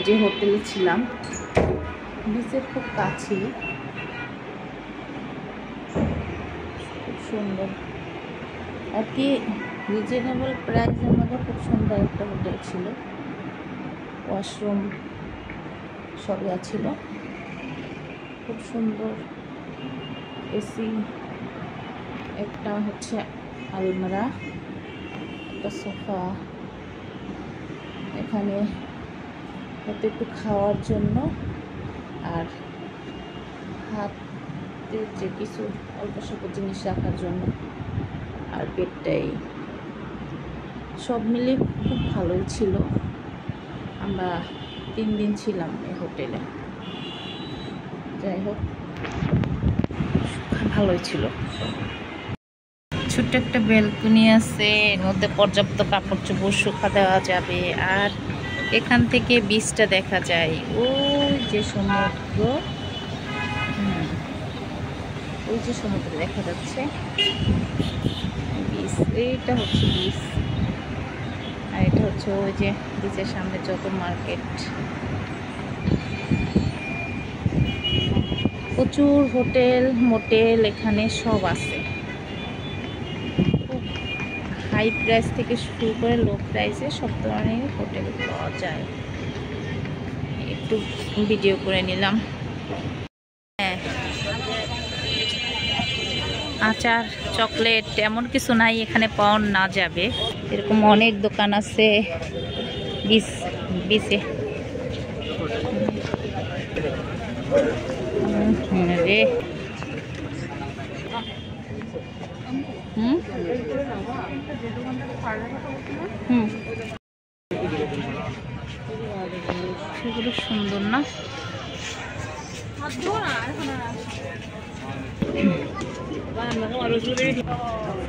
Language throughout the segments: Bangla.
যে হোটেলে ছিলাম বিচের খুব কাছে, খুব সুন্দর আর কি, রিজনেবল প্রাইসের মধ্যে খুব সুন্দর একটা হোটেল ছিল, ওয়াশরুম সবই ছিল, খুব সুন্দর এসি, একটা হচ্ছে আলমারা, একটা সোফা, এখানে হয়তো একটু খাওয়ার জন্য আর হাতে যে কিছু অল্প স্বল্প জিনিস রাখার জন্য, আর বেডটাই, সব মিলে খুব ভালোই ছিল। আমরা 3 দিন ছিলাম এই হোটেলে, যাই হোক ভালোই ছিল। ছোট্ট একটা ব্যালকনি আছে, এর মধ্যে পর্যাপ্ত কাপড় চোপড় শুকা দেওয়া যাবে, আর এখান থেকে বিচটা দেখা যায়, ওই যে সমুদ্র, ওই যে সমুদ্র দেখা যাচ্ছে, বিচ, এইটা হচ্ছে বিচ, আর এটা হচ্ছে ওই যে বিচের সামনে যত মার্কেট, প্রচুর হোটেল মোটেল এখানে সব আছে, খুব হাই প্রাইস থেকে শুরু করে লো প্রাইসে সব ধরনের হোটেল পাওয়া যায়। একটু ভিডিও করে নিলাম। হ্যাঁ, আচার চকলেট এমন কিছু নাই এখানে পাওয়া না যাবে, এরকম অনেক দোকান আছে বিচে। রে সেগুলো সুন্দর না,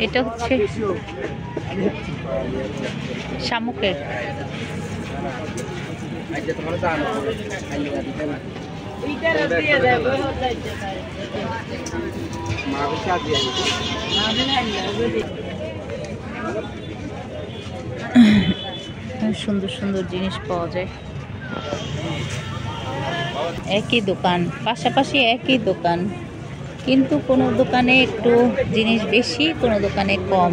এটা হচ্ছে শামুকের, সুন্দর সুন্দর জিনিস পাওয়া যায়, একই দোকান, পাশাপাশি একই দোকান, কিন্তু কোনো দোকানে একটু জিনিস বেশি, কোনো দোকানে কম,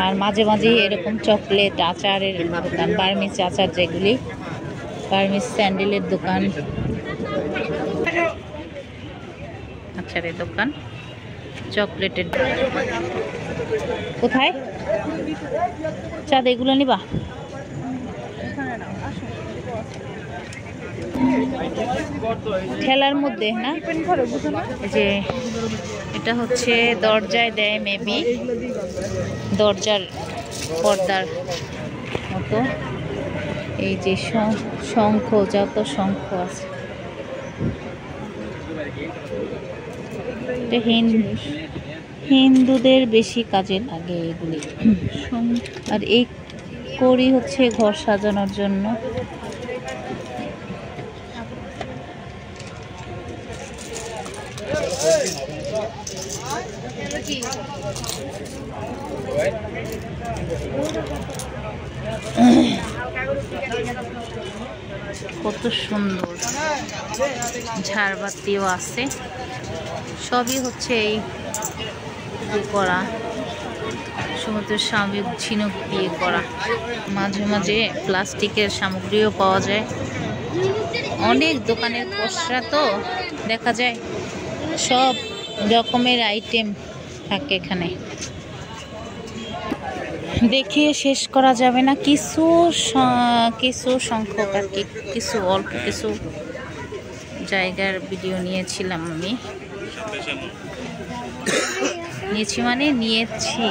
আর মাঝে মাঝে এরকম চকলেট আচারের দোকান, বার্মিজ আচার, যেগুলি বার্মিজ স্যান্ডেলের দোকান, আচারের দোকান, চকলেটের। কোথায় চাঁদ এগুলো নিবা? ঠেলার মধ্যে না, যে এটা হচ্ছে দরজায় দেয়, মেবি দরজার পর্দার মতো, এই যে শঙ্খ, যত শঙ্খ আছে, এটা হিন্দুদের বেশি কাজে লাগে এগুলি, আর এই কড়ি হচ্ছে ঘর সাজানোর জন্য। কত সুন্দর ঝাড়বাতিও আছে, সবই হচ্ছে এই করা, সমুদ্রের সামনে ঝিনুক দিয়ে করা, মাঝে মাঝে প্লাস্টিকের সামগ্রীও পাওয়া যায়, অনেক দোকানের পসরা তো দেখা যায়, সব রকমের আইটেম থাকে এখানে, দেখে শেষ করা যাবে না, কিছু সংখ্যক আর কি, কিছু অল্প কিছু জায়গার ভিডিও নিয়েছিলাম আমি, নিয়েছি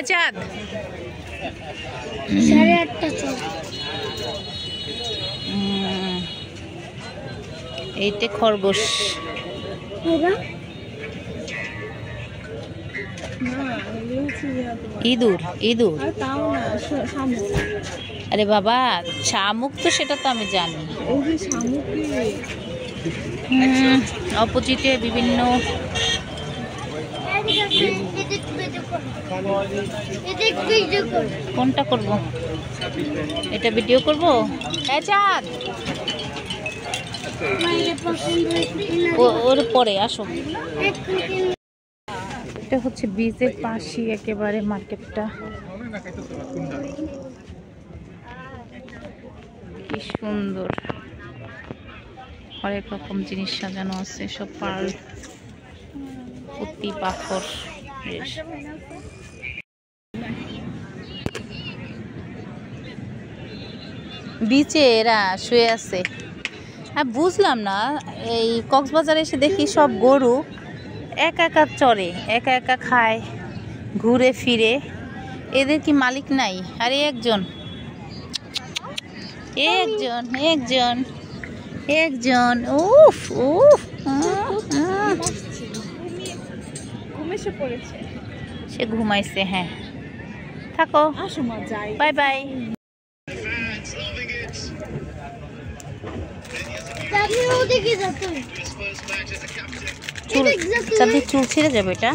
চাঁদ, এইটা খরগোশ, ইঁদুর, আরে বাবা শামুক তো, সেটা তো আমি জানি, অপোজিটে বিভিন্ন কোনটা করব? এটা ভিডিও করব। চাঁদ ওর পরে আসো। এটা হচ্ছে বীজের পাশে একেবারে মার্কেটটা। কি সুন্দর, হরেক রকম জিনিস সাজানো আছে, সব পার্ল, পুঁতি পাথর। বিচে এরা শুয়ে আছে। হ্যাঁ বুঝলাম না, এই কক্সবাজারে এসে দেখি সব গরু একা একা চড়ে, একা একা খায়, ঘুরে ফিরে, এদের কি মালিক নাই? আরে একজন একজন একজন একজন উফ উফ, সে ঘুমাইছে। হ্যাঁ থাকো, বাই বাই। চুল ছিঁড়ে যাবে এটা।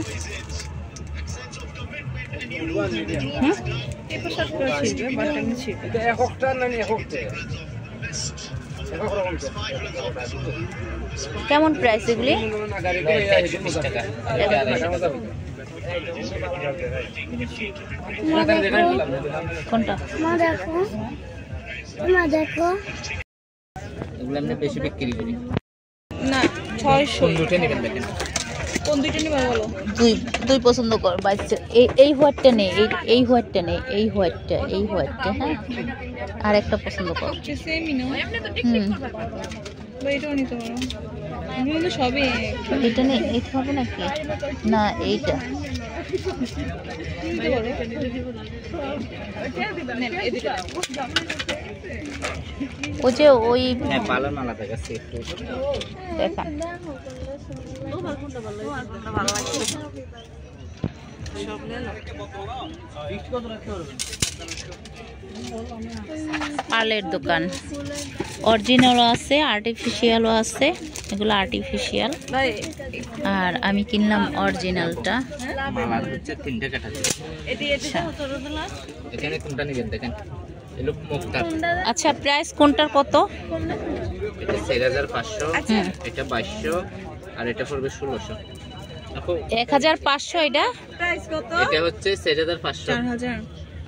কেমন প্রাইস এগুলি? কোনটা? দেখো এগুলো আমরা বেশি বিক্রি করি না। 600 দুটো নেবেন দেখেন, কোন দুটো নেবেন বলো? দুই পছন্দ কর। এই হোয়াইটটা নেই, এই হোয়াইটটা নেই, এই হোয়াইটটা, এই হোয়াইটটা। হ্যাঁ আর একটা পছন্দ কর। সেমই না, এটাও নিতে পারো। এগুলো সবই এটা নেই, এটা হবে নাকি? না এইটা ওই যে ওই পালন আলাদা গেছে একটু দেখা। পার্লের দোকান, অরিজিনালও আছে, আর্টিফিশিয়ালও আছে। এগুলো আর্টিফিশিয়াল, আর আমি কিনলাম অরিজিনালটা। আচ্ছা প্রাইস কোনটার কত? এটা 4500, এটা 2200, আর এটা পড়বে 1600। 1500। এটা প্রাইস কত? এটা হচ্ছে 4500, 4000,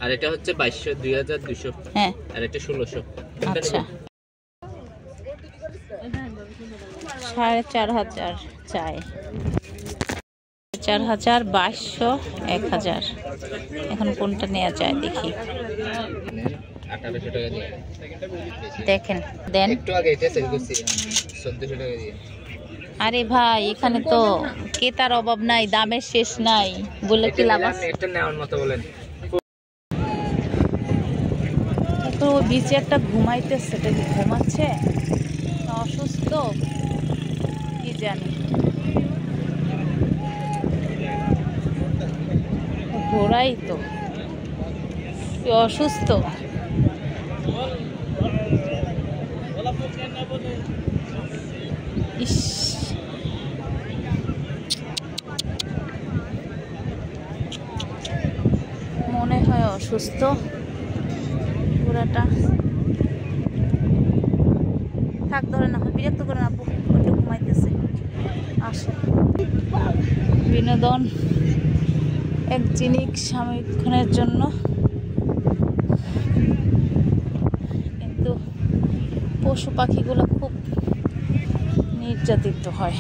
আর এটা হচ্ছে 2200, 2200। হ্যাঁ আর এটা 1600। আচ্ছা 4500 চাই। 4000, 2200, 1000। এখন কোনটা নেওয়া যায় দেখি। 1800 টাকা দিয়ে দেখেন দেন। একটু আগে এটা সেল করছি 1400 টাকা দিয়ে। আরে ভাই এখানে তো ক্রেতার অভাব নাই, দামের শেষ নাই, বলে কি লাভ আছে? একটা নেওয়ার মতো বলেন। তো ওই বিচে একটা ঘুমাইতেছে, সেটা কি ঘুমাচ্ছে না অসুস্থ কি জানি। ঘোড়াই তো অসুস্থ। ইস মনে হয় অসুস্থ ঘোড়াটা। থাক ধরে না, বিরক্ত করে না, একটু ঘুমাইতেছে। আসে বিনোদন এক জিনিস সাময়িকক্ষণের জন্য, কিন্তু পশু পাখিগুলো খুব নির্যাতিত হয়,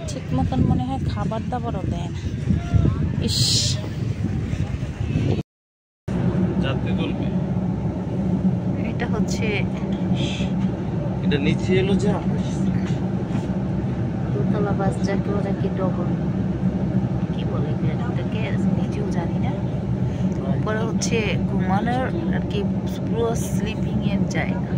ঠিক মতন মনে হয় খাবার দাবারও দেয় না। ইস এটা হচ্ছে এটা নিচে এলো যে দোতলা বাস, যাকে ওরা কি ডবল কি বলে এটাকে নিজেও জানি না। উপরে হচ্ছে ঘুমানোর আর কি পুরো স্লিপিং এর জায়গা।